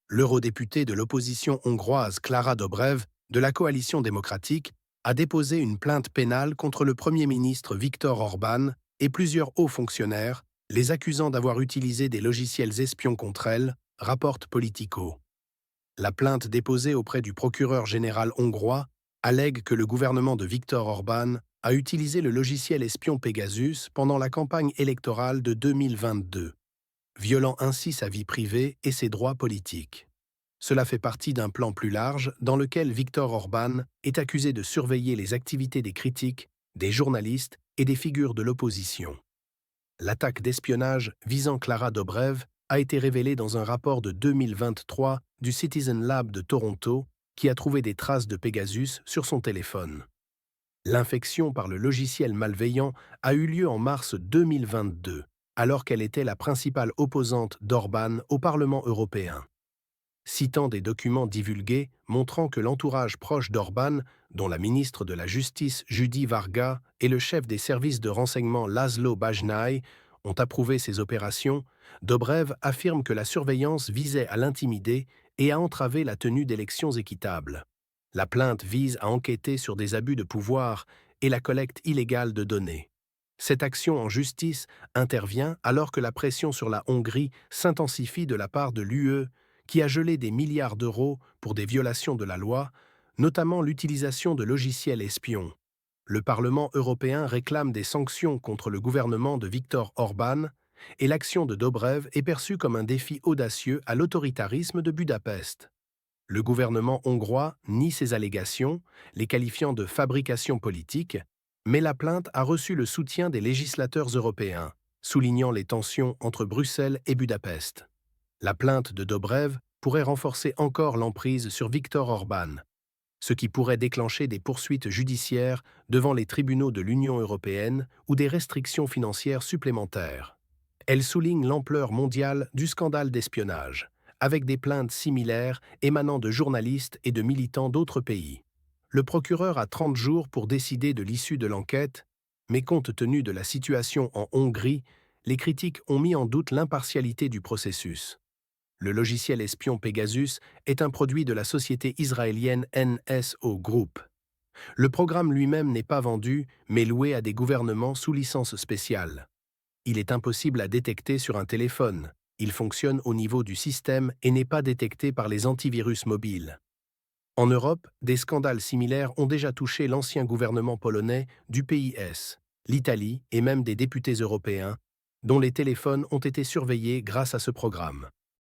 l'eurodéputée de l'opposition hongroise Klára Dobrev, de la coalition démocratique, a déposé une plainte pénale contre le Premier ministre Viktor Orban et plusieurs hauts fonctionnaires, les accusant d'avoir utilisé des logiciels espions contre elle, rapporte Politico. La plainte déposée auprès du procureur général hongrois allègue que le gouvernement de Viktor Orban a utilisé le logiciel espion Pegasus pendant la campagne électorale de 2022, violant ainsi sa vie privée et ses droits politiques. Cela fait partie d'un plan plus large dans lequel Viktor Orban est accusé de surveiller les activités des critiques, des journalistes et des figures de l'opposition. L'attaque d'espionnage visant Klára Dobrev a été révélée dans un rapport de 2023 du Citizen Lab de Toronto qui a trouvé des traces de Pegasus sur son téléphone. L'infection par le logiciel malveillant a eu lieu en mars 2022, alors qu'elle était la principale opposante d'Orban au Parlement européen. Citant des documents divulgués montrant que l'entourage proche d'Orban, dont la ministre de la Justice Judi Varga et le chef des services de renseignement Laszlo Bajnai, ont approuvé ces opérations, Dobrev affirme que la surveillance visait à l'intimider et à entraver la tenue d'élections équitables. La plainte vise à enquêter sur des abus de pouvoir et la collecte illégale de données. Cette action en justice intervient alors que la pression sur la Hongrie s'intensifie de la part de l'UE, qui a gelé des milliards d'euros pour des violations de la loi, notamment l'utilisation de logiciels espions. Le Parlement européen réclame des sanctions contre le gouvernement de Viktor Orban, et l'action de Dobrev est perçue comme un défi audacieux à l'autoritarisme de Budapest. Le gouvernement hongrois nie ces allégations, les qualifiant de fabrication politique, mais la plainte a reçu le soutien des législateurs européens, soulignant les tensions entre Bruxelles et Budapest. La plainte de Dobrev pourrait renforcer encore l'emprise sur Viktor Orban, ce qui pourrait déclencher des poursuites judiciaires devant les tribunaux de l'Union européenne ou des restrictions financières supplémentaires. Elle souligne l'ampleur mondiale du scandale d'espionnage, avec des plaintes similaires émanant de journalistes et de militants d'autres pays. Le procureur a 30 jours pour décider de l'issue de l'enquête, mais compte tenu de la situation en Hongrie, les critiques ont mis en doute l'impartialité du processus. Le logiciel espion Pegasus est un produit de la société israélienne NSO Group. Le programme lui-même n'est pas vendu, mais loué à des gouvernements sous licence spéciale. Il est impossible à détecter sur un téléphone. Il fonctionne au niveau du système et n'est pas détecté par les antivirus mobiles. En Europe, des scandales similaires ont déjà touché l'ancien gouvernement polonais du PIS, l'Italie et même des députés européens, dont les téléphones ont été surveillés grâce à ce programme.